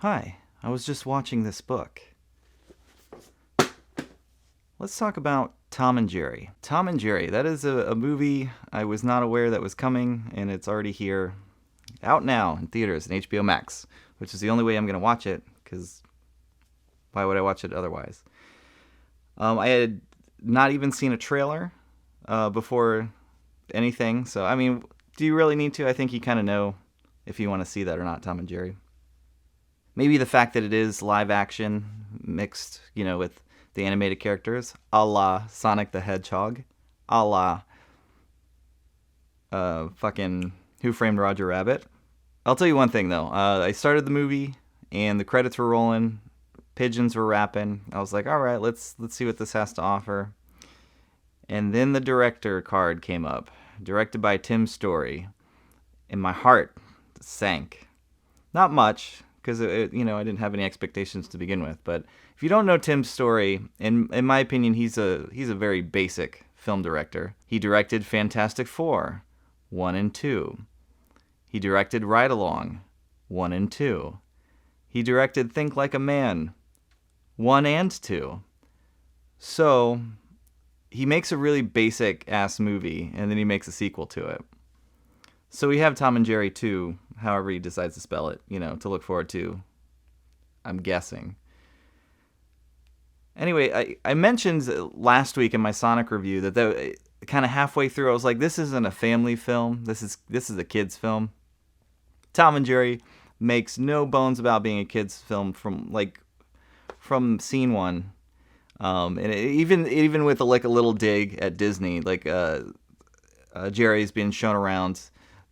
Hi, I was just watching this book. Let's talk about Tom and Jerry. Tom and Jerry, that is a movie I was not aware that was coming, and it's already here, out now in theaters and HBO Max, which is the only way I'm going to watch it, because why would I watch it otherwise? I had not even seen a trailer before anything, so I mean, do you really need to? I think you kind of know if you want to see that or not, Tom and Jerry. Maybe the fact that it is live action mixed, with the animated characters, a la Sonic the Hedgehog, a la fucking Who Framed Roger Rabbit. I'll tell you one thing though. I started the movie and the credits were rolling, pigeons were rapping. I was like, all right, let's see what this has to offer. And then the director card came up, directed by Tim Story, and my heart sank. Not much, because I didn't have any expectations to begin with. But if you don't know Tim Story, in my opinion, he's a very basic film director. He directed Fantastic Four 1 and 2. He directed Ride Along 1 and 2. He directed Think Like a Man 1 and 2. So he makes a really basic ass movie, and then he makes a sequel to it. So we have Tom and Jerry 2, however he decides to spell it, to look forward to, I'm guessing. Anyway, I mentioned last week in my Sonic review that kind of halfway through, I was like, this isn't a family film. This is a kid's film. Tom and Jerry makes no bones about being a kid's film from scene one. And even with a little dig at Disney, Jerry's being shown around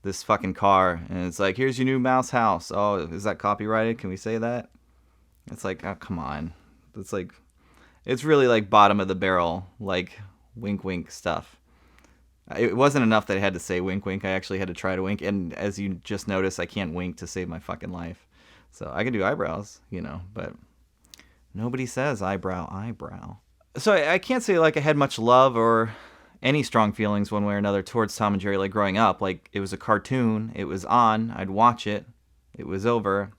this fucking car, and it's like, here's your new mouse house. Oh, is that copyrighted? Can we say that? It's like, oh, come on. It's really like bottom of the barrel, like wink wink stuff. It wasn't enough that I had to say wink wink. I actually had to try to wink, and as you just noticed, I can't wink to save my fucking life. So I can do eyebrows, but nobody says eyebrow. So I can't say I had much love or any strong feelings one way or another towards Tom and Jerry growing up. It was a cartoon, it was on, I'd watch it, it was over,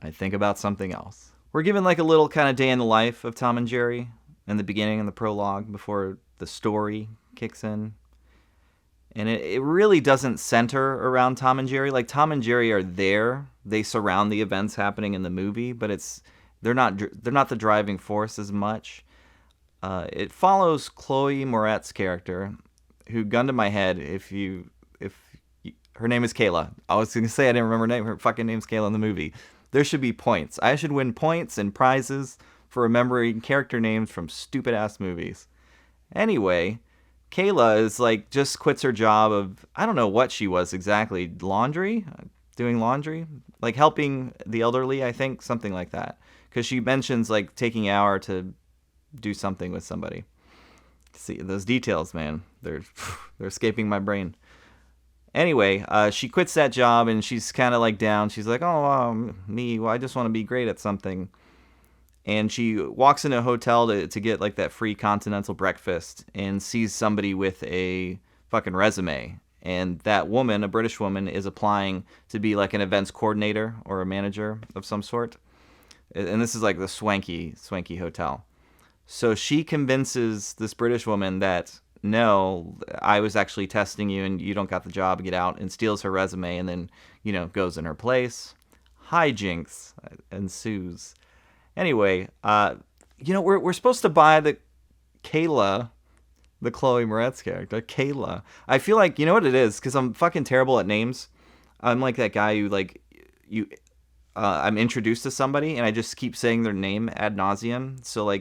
I'd think about something else. We're given a little kind of day in the life of Tom and Jerry in the beginning, in the prologue, before the story kicks in. And it really doesn't center around Tom and Jerry. Tom and Jerry are there, they surround the events happening in the movie, but they're not the driving force as much. It follows Chloe Moretz's character, who, gun to my head, if her name is Kayla. I was going to say I didn't remember her name. Her fucking name's Kayla in the movie. There should be points. I should win points and prizes for remembering character names from stupid ass movies. Anyway, Kayla is just quits her job of, I don't know what she was exactly, doing laundry, helping the elderly, I think, something like that. Because she mentions taking an hour to do something with somebody. See, those details, man, they're escaping my brain. Anyway, she quits that job and she's kind of down. She's like, oh, I just want to be great at something. And she walks into a hotel to get that free continental breakfast and sees somebody with a fucking resume. And that woman, a British woman, is applying to be an events coordinator or a manager of some sort. And this is the swanky hotel. So she convinces this British woman that, no, I was actually testing you and you don't got the job, get out, and steals her resume and then, goes in her place. Hijinks ensues. Anyway, we're supposed to buy the Kayla, the Chloe Moretz character, Kayla. I feel you know what it is? Because I'm fucking terrible at names. I'm that guy who, I'm introduced to somebody and I just keep saying their name ad nauseum. So,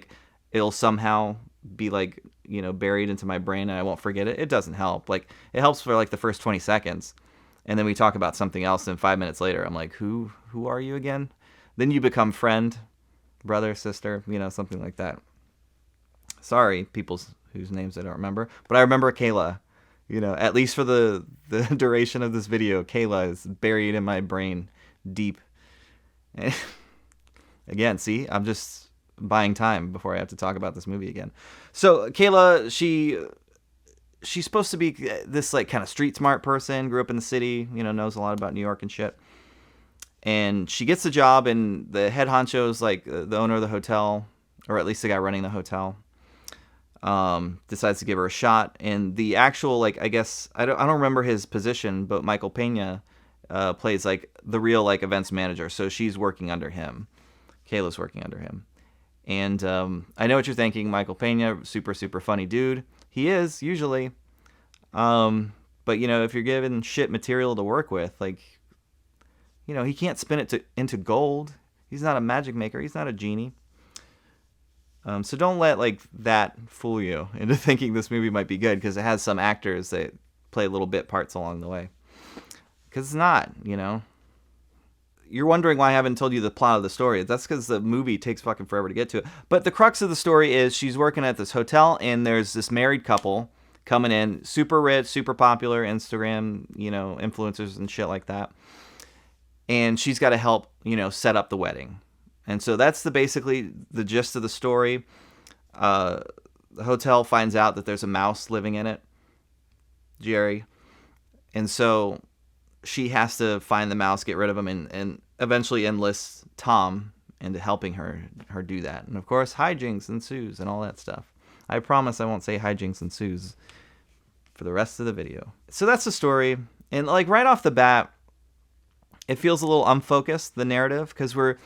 it'll somehow be buried into my brain and I won't forget it. It doesn't help. It helps for the first 20 seconds. And then we talk about something else and 5 minutes later I'm like, who are you again? Then you become friend, brother, sister, something like that. Sorry, people whose names I don't remember, but I remember Kayla. At least for the duration of this video, Kayla is buried in my brain deep. Again, see, I'm just buying time before I have to talk about this movie again. So Kayla, she's supposed to be this kind of street smart person, grew up in the city, knows a lot about New York and shit. And she gets the job, and the head honcho is like the owner of the hotel, or at least the guy running the hotel. Decides to give her a shot, and the actual, like, I guess I don't remember his position, but Michael Pena plays like the real like events manager, so she's working under him. Kayla's working under him, and I know what you're thinking. Michael Pena, super funny dude. He is usually, but you know, if you're given shit material to work with, like, you know, he can't spin it into gold. He's not a magic maker. He's not a genie. So don't let like that fool you into thinking this movie might be good, because it has some actors that play little bit parts along the way. Because it's not, you know. You're wondering why I haven't told you the plot of the story. That's because the movie takes fucking forever to get to it. But the crux of the story is she's working at this hotel, and there's this married couple coming in, super rich, super popular, Instagram, you know, influencers and shit like that. And she's got to help, you know, set up the wedding. And so that's basically the gist of the story. The hotel finds out that there's a mouse living in it, Jerry. And so she has to find the mouse, get rid of him, and eventually enlists Tom into helping her do that. And of course, hijinks ensues and all that stuff. I promise I won't say hijinks ensues for the rest of the video. So that's the story. And like right off the bat, it feels a little unfocused, the narrative, because we're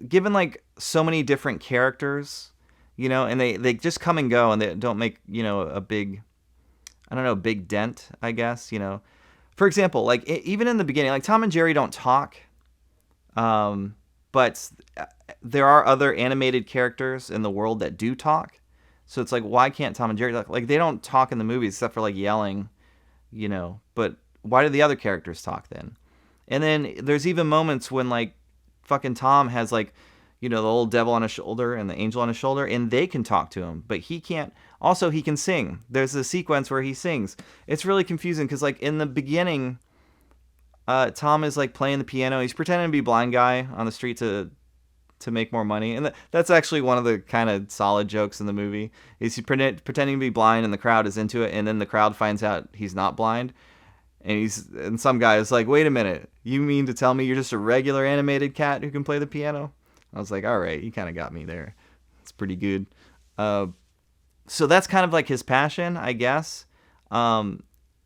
given like so many different characters, you know, and they just come and go, and they don't make, you know, a big dent, I guess, you know. For example, like even in the beginning, like Tom and Jerry don't talk, but there are other animated characters in the world that do talk. So it's like, why can't Tom and Jerry talk? Like, they don't talk in the movies except for like yelling, you know, but why do the other characters talk then? And then there's even moments when like fucking Tom has like, you know, the old devil on his shoulder and the angel on his shoulder, and they can talk to him, but he can't. Also, he can sing. There's a sequence where he sings. It's really confusing because like in the beginning, Tom is like playing the piano. He's pretending to be a blind guy on the street to make more money. And that's actually one of the kind of solid jokes in the movie. Is he pretending to be blind, and the crowd is into it, and then the crowd finds out he's not blind. And some guy is like, wait a minute, you mean to tell me you're just a regular animated cat who can play the piano? I was like, all right, you kind of got me there. It's pretty good. So that's kind of like his passion, I guess. And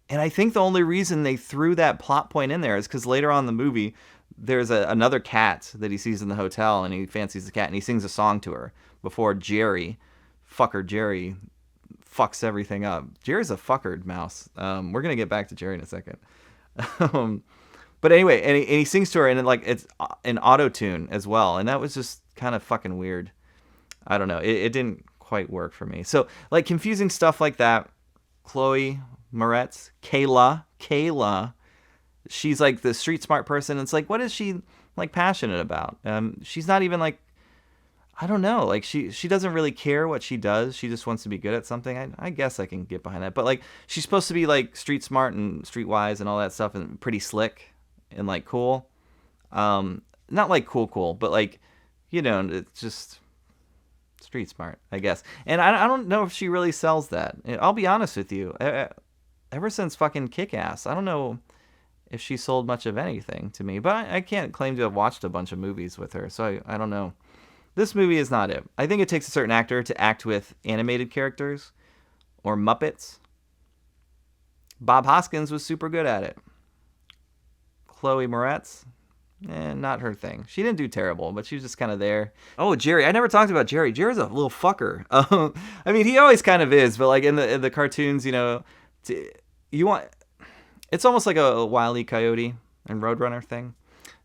I think the only reason they threw that plot point in there is because later on in the movie, there's another cat that he sees in the hotel, and he fancies the cat, and he sings a song to her before Jerry fucks everything up. Jerry's a fuckered mouse. We're gonna get back to Jerry in a second. But anyway, and he sings to her, and it's an auto tune as well, and that was just kind of fucking weird. I don't know. It didn't quite work for me. So like confusing stuff like that. Chloe Moretz, Kayla, she's like the street smart person. It's like, what is she like passionate about? She's not even like, I don't know, like she doesn't really care what she does. She just wants to be good at something. I guess I can get behind that. But like, she's supposed to be like street smart and streetwise and all that stuff, and pretty slick and like cool. Not like cool, but like, you know, it's just street smart, I guess. And I don't know if she really sells that. I'll be honest with you. Ever since fucking Kick-Ass, I don't know if she sold much of anything to me. But I can't claim to have watched a bunch of movies with her, so I don't know. This movie is not it. I think it takes a certain actor to act with animated characters or Muppets. Bob Hoskins was super good at it. Chloe Moretz, not her thing. She didn't do terrible, but she was just kind of there. Oh, Jerry. I never talked about Jerry. Jerry's a little fucker. I mean, he always kind of is, but like in the cartoons, you know, it's almost like a Wile E. Coyote and Roadrunner thing.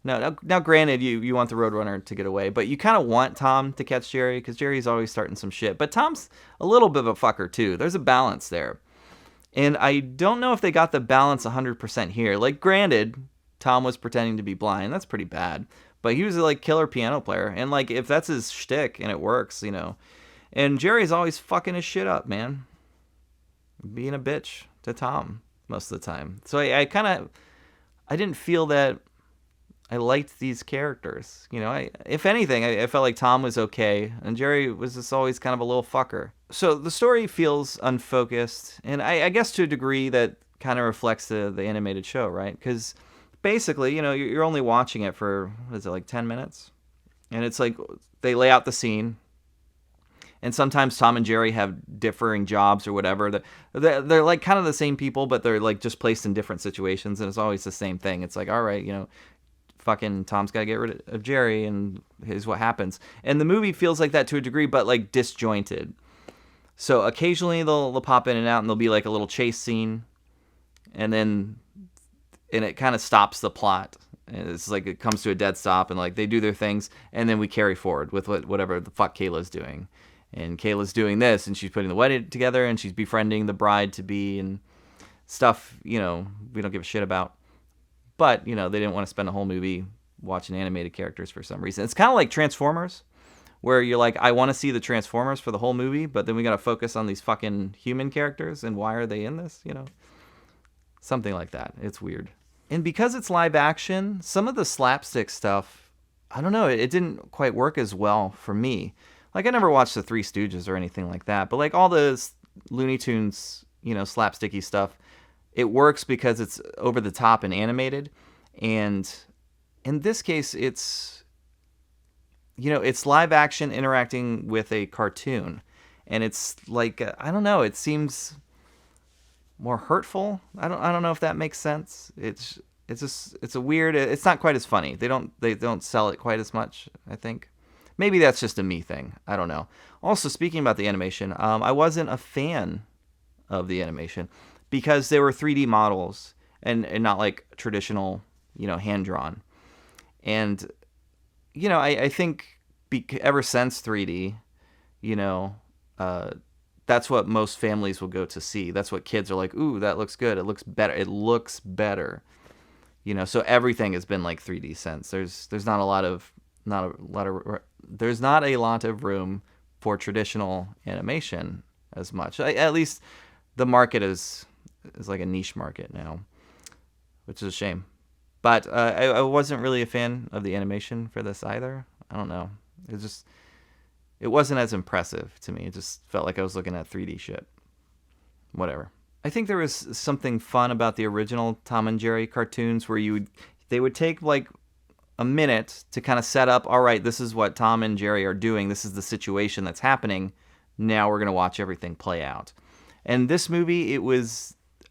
Now, granted, you want the Roadrunner to get away, but you kind of want Tom to catch Jerry, because Jerry's always starting some shit. But Tom's a little bit of a fucker, too. There's a balance there. And I don't know if they got the balance 100% here. Like, granted, Tom was pretending to be blind. That's pretty bad. But he was a, like, killer piano player. And, like, if that's his shtick and it works, you know. And Jerry's always fucking his shit up, man. Being a bitch to Tom most of the time. So I didn't feel that I liked these characters. You know, if anything, I felt like Tom was okay, and Jerry was just always kind of a little fucker. So the story feels unfocused, and I guess to a degree that kind of reflects the animated show, right? Because basically, you're only watching it for, what is it, like 10 minutes? And it's like they lay out the scene. And sometimes Tom and Jerry have differing jobs or whatever. They're like kind of the same people, but they're like just placed in different situations. And it's always the same thing. It's like, all right, fucking Tom's got to get rid of Jerry, and here's what happens. And the movie feels like that to a degree, but like disjointed. So occasionally they'll pop in and out, and there'll be like a little chase scene, and it kind of stops the plot. And it's like it comes to a dead stop, and like they do their things, and then we carry forward with whatever the fuck Kayla's doing. And Kayla's doing this, and she's putting the wedding together, and she's befriending the bride-to-be and stuff, we don't give a shit about. But, they didn't want to spend a whole movie watching animated characters for some reason. It's kind of like Transformers, where you're like, I want to see the Transformers for the whole movie, but then we got to focus on these fucking human characters, and why are they in this, Something like that. It's weird. And because it's live action, some of the slapstick stuff, I don't know, it didn't quite work as well for me. Like, I never watched the Three Stooges or anything like that, but like all the Looney Tunes, slapsticky stuff, it works because it's over the top and animated. And in this case, it's live action interacting with a cartoon. And it's like, I don't know, it seems more hurtful. I don't know if that makes sense. It's a weird, it's not quite as funny. They don't sell it quite as much, I think. Maybe that's just a me thing. I don't know. Also, speaking about the animation, I wasn't a fan of the animation because they were 3D models and not like traditional, hand-drawn. And, I think ever since 3D, that's what most families will go to see. That's what kids are like, ooh, that looks good. It looks better. It looks better. So everything has been like 3D since. There's not a lot of room for traditional animation as much. At least the market is like a niche market now, which is a shame. But I wasn't really a fan of the animation for this either. I don't know. It wasn't as impressive to me. It just felt like I was looking at 3D shit. Whatever. I think there was something fun about the original Tom and Jerry cartoons where they would take like a minute to kind of set up, all right, this is what Tom and Jerry are doing. This is the situation that's happening. Now we're going to watch everything play out. And this movie,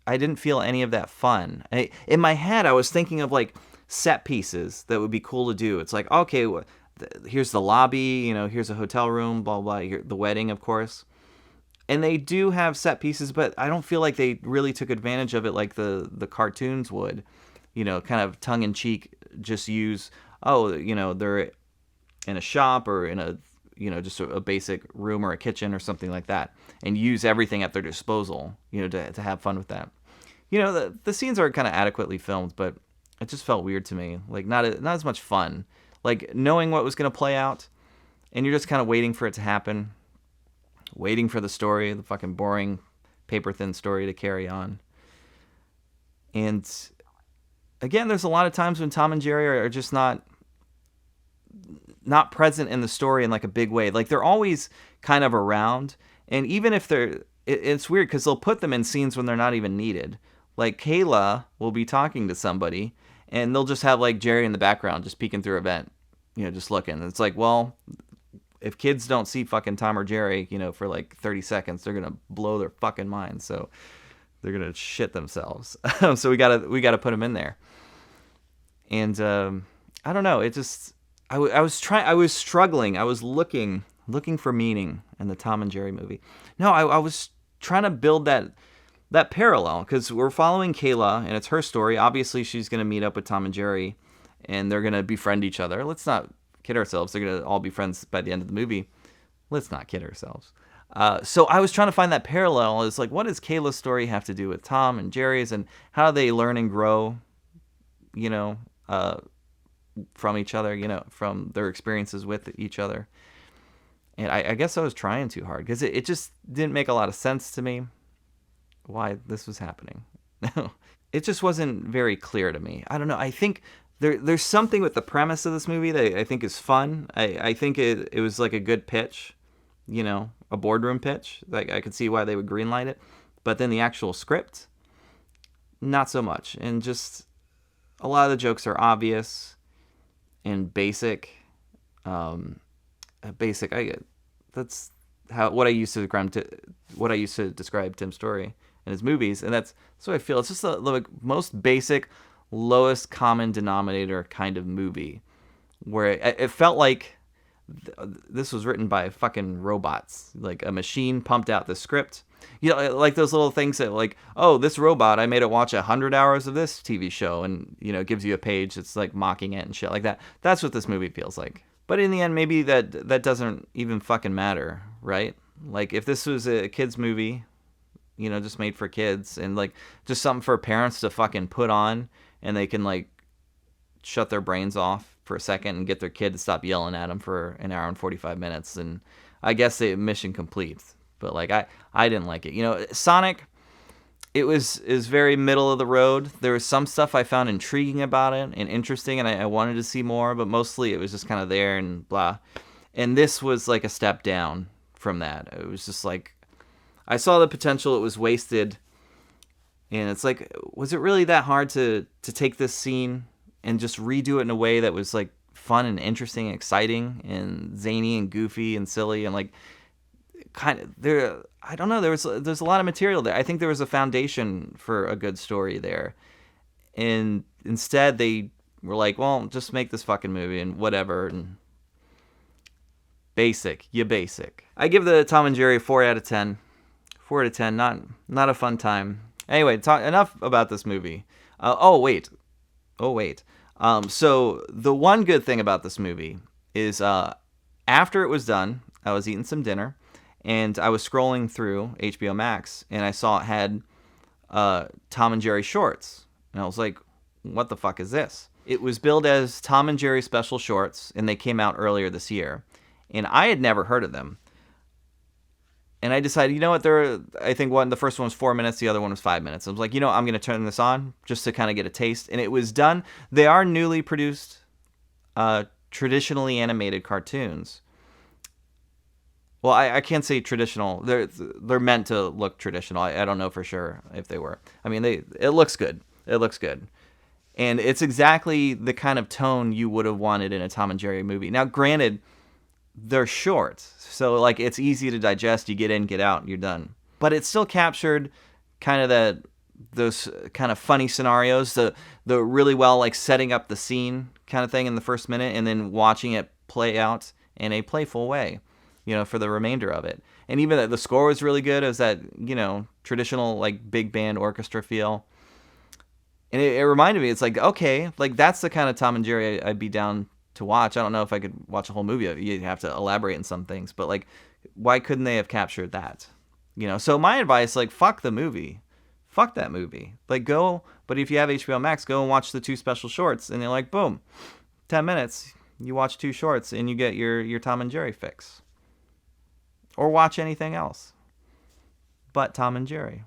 I didn't feel any of that fun. In my head, I was thinking of like set pieces that would be cool to do. It's like, okay, here's the lobby, here's a hotel room, blah, blah, the wedding, of course. And they do have set pieces, but I don't feel like they really took advantage of it like the cartoons would. Kind of tongue-in-cheek, just use, they're in a shop or in a, just a basic room or a kitchen or something like that, and use everything at their disposal, to have fun with that. The scenes are kind of adequately filmed, but it just felt weird to me. Like, not as much fun. Like, knowing what was going to play out, and you're just kind of waiting for it to happen. Waiting for the story, the fucking boring, paper-thin story to carry on. And again, there's a lot of times when Tom and Jerry are just not present in the story in like a big way. Like, they're always kind of around, and even if it's weird because they'll put them in scenes when they're not even needed. Like, Kayla will be talking to somebody, and they'll just have like Jerry in the background just peeking through a vent, just looking. It's like, well, if kids don't see fucking Tom or Jerry, for like 30 seconds, they're gonna blow their fucking minds. So they're gonna shit themselves. So we gotta put them in there. And I don't know. It just I was struggling. I was looking for meaning in the Tom and Jerry movie. No, I was trying to build that parallel because we're following Kayla and it's her story. Obviously, she's gonna meet up with Tom and Jerry, and they're gonna befriend each other. Let's not kid ourselves. They're going to all be friends by the end of the movie. Let's not kid ourselves. So I was trying to find that parallel. It's like, what does Kayla's story have to do with Tom and Jerry's, and how do they learn and grow, from each other, from their experiences with each other. And I guess I was trying too hard because it just didn't make a lot of sense to me why this was happening. It just wasn't very clear to me. I don't know. I think There's something with the premise of this movie that I think is fun. I think it was like a good pitch, a boardroom pitch. Like, I could see why they would greenlight it. But then the actual script, not so much. And just, a lot of the jokes are obvious and basic. Basic. That's what I used to describe Tim Story in his movies, and that's what I feel. It's just the most basic, lowest common denominator kind of movie, where it felt like this was written by fucking robots. Like a machine pumped out the script. You know, like those little things that like, oh, this robot, I made it watch 100 hours of this TV show, and you know, it gives you a page that's like mocking it and shit like that. That's what this movie feels like. But in the end, maybe that doesn't even fucking matter, right? Like if this was a kids movie, you know, just made for kids, and like just something for parents to fucking put on, and they can like shut their brains off for a second and get their kid to stop yelling at them for an hour and 45 minutes, and I guess they mission complete. But like I didn't like it. You know, Sonic, is very middle of the road. There was some stuff I found intriguing about it and interesting, and I wanted to see more, but mostly it was just kind of there and blah. And this was like a step down from that. It was just like, I saw the potential, it was wasted, and it's like, was it really that hard to take this scene and just redo it in a way that was like fun and interesting and exciting and zany and goofy and silly and like kind of there? I don't know. There's a lot of material there. I think there was a foundation for a good story there, and instead they were like, well, just make this fucking movie and whatever. And basic. I give the Tom and Jerry 4 out of 10. 4 out of 10. Not a fun time. Anyway, enough about this movie. Oh wait. So the one good thing about this movie is after it was done, I was eating some dinner, and I was scrolling through HBO Max, and I saw it had Tom and Jerry shorts. And I was like, what the fuck is this? It was billed as Tom and Jerry special shorts, and they came out earlier this year. And I had never heard of them. And I decided, you know what, I think the first one was 4 minutes, the other one was 5 minutes. I was like, you know, I'm going to turn this on just to kind of get a taste. And it was done. They are newly produced, traditionally animated cartoons. Well, I can't say traditional. They're meant to look traditional. I don't know for sure if they were. I mean, it looks good. And it's exactly the kind of tone you would have wanted in a Tom and Jerry movie. Now, granted, they're short, so like it's easy to digest. You get in, get out, you're done. But it still captured kind of those kind of funny scenarios, the really well like setting up the scene kind of thing in the first minute, and then watching it play out in a playful way, you know, for the remainder of it. And even the score was really good. It was that, you know, traditional like big band orchestra feel. And it reminded me, it's like, okay, like that's the kind of Tom and Jerry I'd be down to watch. I don't know if I could watch a whole movie. You'd have to elaborate on some things, but like, why couldn't they have captured that? You know, so my advice, like, fuck the movie. Fuck that movie. Like, go, but if you have HBO Max, go and watch the 2 special shorts, and you're like, boom, 10 minutes, you watch 2 shorts, and you get your Tom and Jerry fix. Or watch anything else but Tom and Jerry.